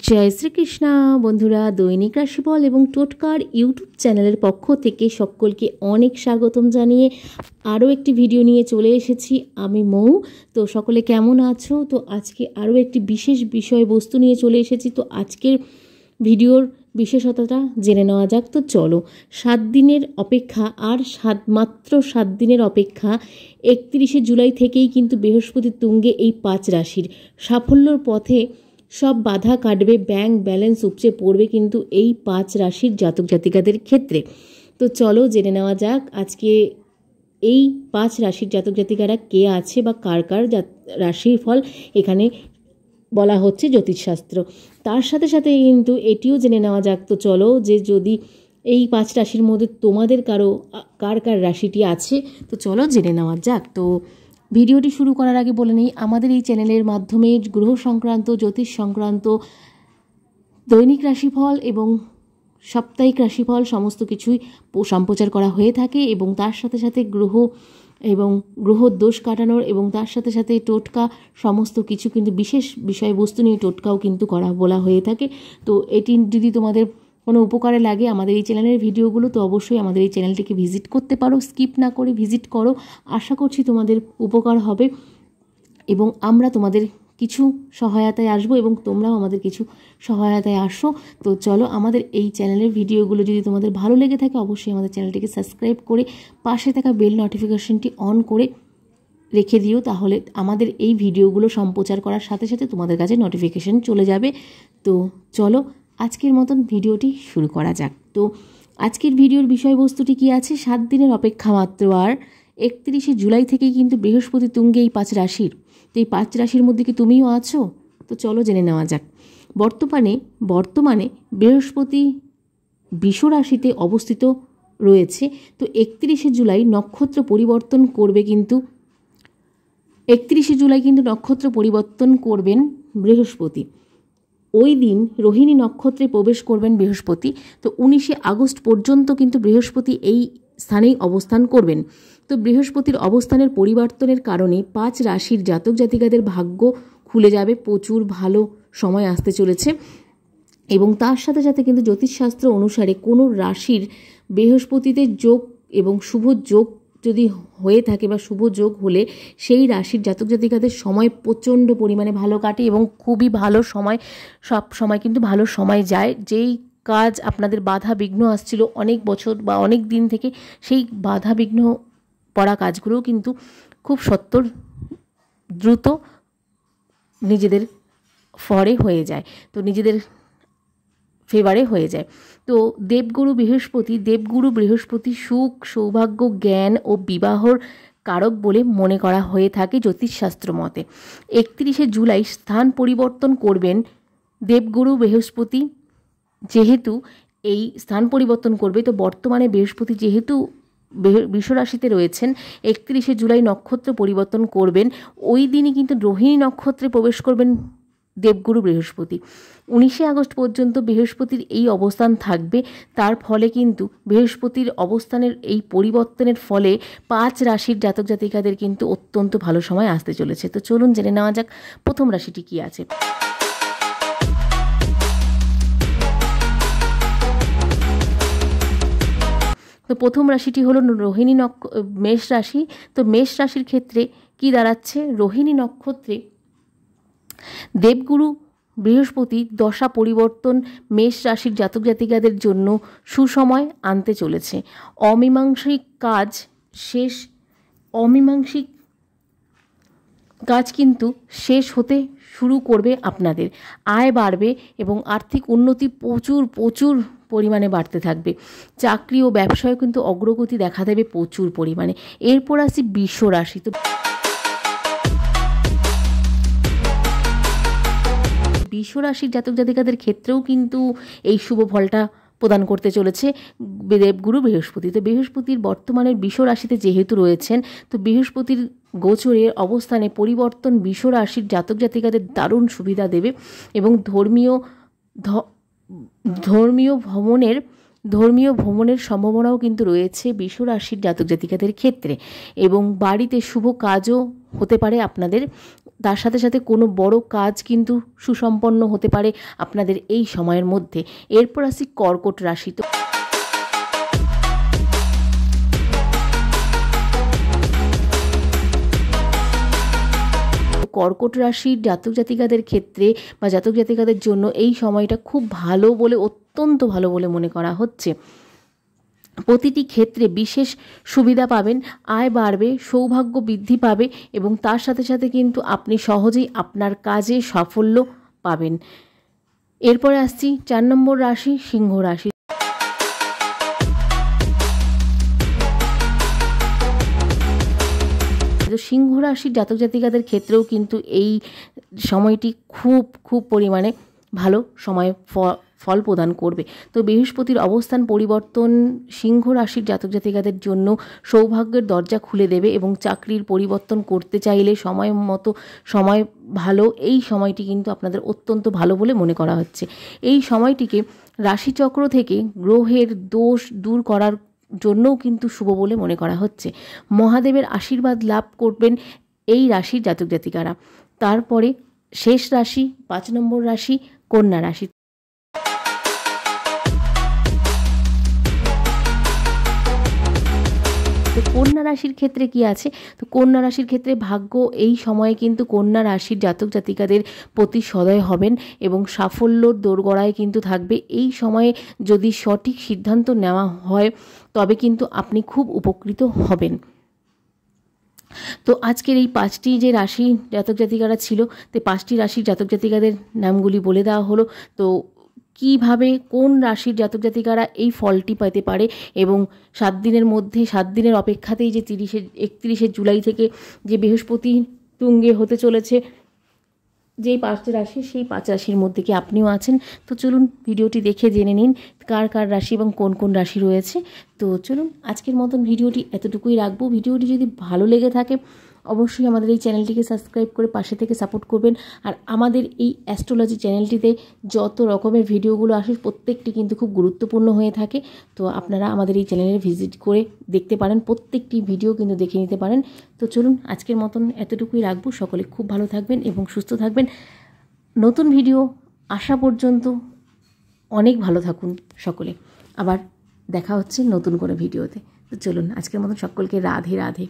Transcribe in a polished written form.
জয় শ্রীকৃষ্ণ বন্ধুরা, দৈনিক রাশিফল এবং টোটকার ইউটিউব চ্যানেলের পক্ষ থেকে সকলকে অনেক স্বাগতম জানিয়ে আরও একটি ভিডিও নিয়ে চলে এসেছি। আমি মৌ। তো সকলে কেমন আছো? তো আজকে আরও একটি বিশেষ বিষয়বস্তু নিয়ে চলে এসেছি। তো আজকের ভিডিওর বিশেষতাটা জেনে নেওয়া যাক। তো চলো, 7 দিনের অপেক্ষা, আর মাত্র 7 দিনের অপেক্ষা। 31শে জুলাই থেকেই কিন্তু বৃহস্পতি তুঙ্গে এই 5 রাশির সাফল্যর পথে সব বাধা কাটবে, ব্যাংক ব্যালেন্স উপচে পড়বে কিন্তু এই 5 রাশির জাতক জাতিকাদের ক্ষেত্রে। তো চলো জেনে নেওয়া যাক আজকে এই 5 রাশির জাতক জাতিকারা কে আছে বা কার কার রাশির ফল এখানে বলা হচ্ছে জ্যোতিষশাস্ত্র। তার সাথে সাথে কিন্তু এটিও জেনে নেওয়া যাক। তো চলো, যে যদি এই 5 রাশির মধ্যে তোমাদের কার কার রাশিটি আছে, তো চলো জেনে নেওয়া যাক। তো ভিডিওটি শুরু করার আগে বলে নিই, আমাদের এই চ্যানেলের মাধ্যমে গ্রহ সংক্রান্ত, জ্যোতিষ সংক্রান্ত, দৈনিক রাশিফল এবং সাপ্তাহিক রাশিফল সমস্ত কিছুই সম্প্রচার করা হয়ে থাকে এবং তার সাথে সাথে গ্রহ দোষ কাটানোর এবং তার সাথে সাথে টোটকা সমস্ত কিছু কিন্তু বিশেষ বিষয়বস্তু নিয়ে টোটকাও কিন্তু বলা হয়ে থাকে। তো এটি যদি তোমাদের কোনো উপকারে লাগে আমাদের এই চ্যানেলের ভিডিওগুলো, তো অবশ্যই আমাদের এই চ্যানেলটিকে ভিজিট করতে পারো, স্কিপ না করে ভিজিট করো। আশা করছি তোমাদের উপকার হবে এবং আমরা তোমাদের কিছু সহায়তায় আসবো এবং তোমরাও আমাদের কিছু সহায়তায় আসো। তো চলো, আমাদের এই চ্যানেলের ভিডিওগুলো যদি তোমাদের ভালো লেগে থাকে অবশ্যই আমাদের চ্যানেলটিকে সাবস্ক্রাইব করে পাশে থাকা বেল নোটিফিকেশনটি অন করে রেখে দিও, তাহলে আমাদের এই ভিডিওগুলো সম্প্রচার করার সাথে সাথে তোমাদের কাছে নোটিফিকেশন চলে যাবে। তো চলো আজকের মতন ভিডিওটি শুরু করা যাক। তো আজকের ভিডিওর বিষয়বস্তুটি কি আছে? 7 দিনের অপেক্ষা মাত্র, আর 31শে জুলাই থেকেই কিন্তু বৃহস্পতি তুঙ্গে এই 5 রাশির। তো এই 5 রাশির মধ্যে কি তুমিও আছো? তো চলো জেনে নেওয়া যাক। বর্তমানে বৃহস্পতি বৃষ রাশিতে অবস্থিত রয়েছে। তো 31শে জুলাই নক্ষত্র পরিবর্তন করবে, কিন্তু 31শে জুলাই কিন্তু নক্ষত্র পরিবর্তন করবেন বৃহস্পতি। ওই দিন রোহিণী নক্ষত্রে প্রবেশ করবেন বৃহস্পতি। তো 19শে আগস্ট পর্যন্ত কিন্তু বৃহস্পতি এই স্থানেই অবস্থান করবেন। তো বৃহস্পতির অবস্থানের পরিবর্তনের কারণে 5 রাশির জাতক জাতিকাদের ভাগ্য খুলে যাবে, প্রচুর ভালো সময় আসতে চলেছে। এবং তার সাথে সাথে কিন্তু জ্যোতিষশাস্ত্র অনুসারে কোনো রাশির বৃহস্পতিতে যোগ এবং শুভ যোগ যদি হয়ে থাকে বা শুভ যোগ হলে সেই রাশির জাতক জাতিকাদের সময় প্রচণ্ড পরিমাণে ভালো কাটে এবং খুবই ভালো সময়, সব সময় কিন্তু ভালো সময় যায়। যেই কাজ আপনাদের বাধা বিঘ্ন আসছিল অনেক বছর বা অনেক দিন থেকে, সেই বাধা বিঘ্ন পড়া কাজগুলোও কিন্তু খুব সত্বর দ্রুত নিজেদের ফরে হয়ে যায়, তো নিজেদের ফেভারে হয়ে যায়। তো দেবগুরু বৃহস্পতি সুখ, সৌভাগ্য, জ্ঞান ও বিবাহর কারক বলে মনে করা হয়ে থাকে জ্যোতিষশাস্ত্র মতে। 31শে জুলাই স্থান পরিবর্তন করবেন দেবগুরু বৃহস্পতি। যেহেতু এই স্থান পরিবর্তন করবে, তো বর্তমানে বৃহস্পতি যেহেতু বৃষ রাশিতে রয়েছেন, 31শে জুলাই নক্ষত্র পরিবর্তন করবেন। ওই দিনই কিন্তু রোহিণী নক্ষত্রে প্রবেশ করবেন দেবগুরু বৃহস্পতি। 19শে আগস্ট পর্যন্ত বৃহস্পতির এই অবস্থান থাকবে। তার ফলে কিন্তু বৃহস্পতির অবস্থানের এই পরিবর্তনের ফলে 5 রাশির জাতক জাতিকাদের কিন্তু অত্যন্ত ভালো সময় আসতে চলেছে। তো চলুন জেনে নেওয়া যাক প্রথম রাশিটি কি আছে। তো প্রথম রাশিটি হলো রোহিণী মেষ রাশি। তো মেষ রাশির ক্ষেত্রে কি দাঁড়াচ্ছে? রোহিণী নক্ষত্রে দেবগুরু বৃহস্পতি দশা পরিবর্তন মেষ রাশির জাতক জাতিকাদের জন্য সুসময় আনতে চলেছে। অমীমাংসিক কাজ কিন্তু শেষ হতে শুরু করবে, আপনাদের আয় বাড়বে এবং আর্থিক উন্নতি প্রচুর পরিমাণে বাড়তে থাকবে। চাকরি ও ব্যবসায় কিন্তু অগ্রগতি দেখা দেবে প্রচুর পরিমাণে। এরপর আসি বৃষ রাশি। তো বৃষ রাশির জাতক জাতিকাদের ক্ষেত্রেও কিন্তু এই শুভ ফলটা প্রদান করতে চলেছে দেবগুরু বৃহস্পতি। তো বৃহস্পতির বর্তমানে বৃষ রাশিতে যেহেতু রয়েছেন, তো বৃহস্পতির গোচরের অবস্থানে পরিবর্তন বৃষ রাশির জাতক জাতিকাদের দারুণ সুবিধা দেবে এবং ধর্মীয় ভ্রমণের সম্ভাবনাও কিন্তু রয়েছে বৃষ রাশির জাতক জাতিকাদের ক্ষেত্রে এবং বাড়িতে শুভ কাজও হতে পারে আপনাদের। তার সাথে সাথে কোনো বড় কাজ কিন্তু সুসম্পন্ন হতে পারে আপনাদের এই সময়ের মধ্যে। এরপর আসি কর্কট রাশি। তো কর্কট রাশির জাতক জাতিকাদের ক্ষেত্রে বা জাতক জাতিকাদের জন্য এই সময়টা খুব ভালো বলে, অত্যন্ত ভালো বলে মনে করা হচ্ছে। প্রতিটি ক্ষেত্রে বিশেষ সুবিধা পাবেন, আয় বাড়বে, সৌভাগ্য বৃদ্ধি পাবে এবং তার সাথে সাথে কিন্তু আপনি সহজেই আপনার কাজে সাফল্য পাবেন। এরপরে আসছি 4 নম্বর রাশি, সিংহ রাশি। সিংহ রাশির জাতক জাতিকাদের ক্ষেত্রেও কিন্তু এই সময়টি খুব পরিমাণে ভালো সময় ফল প্রদান করবে। তো বৃহস্পতির অবস্থান পরিবর্তন সিংহ রাশির জাতক জাতিকাদের জন্য সৌভাগ্যের দরজা খুলে দেবে এবং চাকরির পরিবর্তন করতে চাইলে সময় ভালো, এই সময়টি কিন্তু আপনাদের অত্যন্ত ভালো বলে মনে করা হচ্ছে। এই সময়টিকে রাশিচক্র থেকে গ্রহের দোষ দূর করার জন্যও কিন্তু শুভ বলে মনে করা হচ্ছে। মহাদেবের আশীর্বাদ লাভ করবেন এই রাশির জাতক জাতিকারা। তারপরে শেষ রাশি 5 নম্বর রাশি, কন্যা রাশি। তো কন্যা রাশির ক্ষেত্রে কি আছে? তো কন্যা রাশির ক্ষেত্রে ভাগ্য এই সময়ে কিন্তু কন্যা রাশির জাতক জাতিকাদের প্রতি সদয় হবেন এবং সাফল্যর দোরগোড়ায় কিন্তু থাকবে। এই সময়ে যদি সঠিক সিদ্ধান্ত নেওয়া হয় তবে কিন্তু আপনি খুব উপকৃত হবেন। তো আজকের এই 5টি যে রাশি জাতক জাতিকারা ছিল, তো 5টি রাশির জাতক জাতিকাদের নামগুলি বলে দেওয়া হলো। তো কিভাবে কোন রাশির জাতক জাতিকারা এই ফলটি পেতে পারে এবং 7 দিনের মধ্যে, 7 দিনের অপেক্ষাতেই যে 31শে জুলাই থেকে যে বৃহস্পতি তুঙ্গে হতে চলেছে যেই 5টি রাশি, সেই 5 রাশির মধ্যে কি আপনিও আছেন? তো চলুন ভিডিওটি দেখে জেনে নিন কার কার রাশি এবং কোন কোন রাশি রয়েছে। তো চলুন আজকের মতন ভিডিওটি এতটুকুই রাখবো। ভিডিওটি যদি ভালো লেগে থাকে অবশ্যই আমাদের এই চ্যানেলটিকে সাবস্ক্রাইব করে পাশে থেকে সাপোর্ট করবেন। আর আমাদের এই অ্যাস্ট্রোলজি চ্যানেলটিতে যত রকমের ভিডিওগুলো আসে প্রত্যেকটি কিন্তু খুব গুরুত্বপূর্ণ হয়ে থাকে। তো আপনারা আমাদের এই চ্যানেলে ভিজিট করে দেখতে পারেন, প্রত্যেকটি ভিডিও কিন্তু দেখে নিতে পারেন। তো চলুন আজকের মতন এতটুকুই রাখবো। সকলে খুব ভালো থাকবেন এবং সুস্থ থাকবেন। নতুন ভিডিও আসা পর্যন্ত অনেক ভালো থাকুন সকলে। আবার দেখা হচ্ছে নতুন করে ভিডিওতে। তো চলুন আজকের মতন সকলকে রাধে রাধে।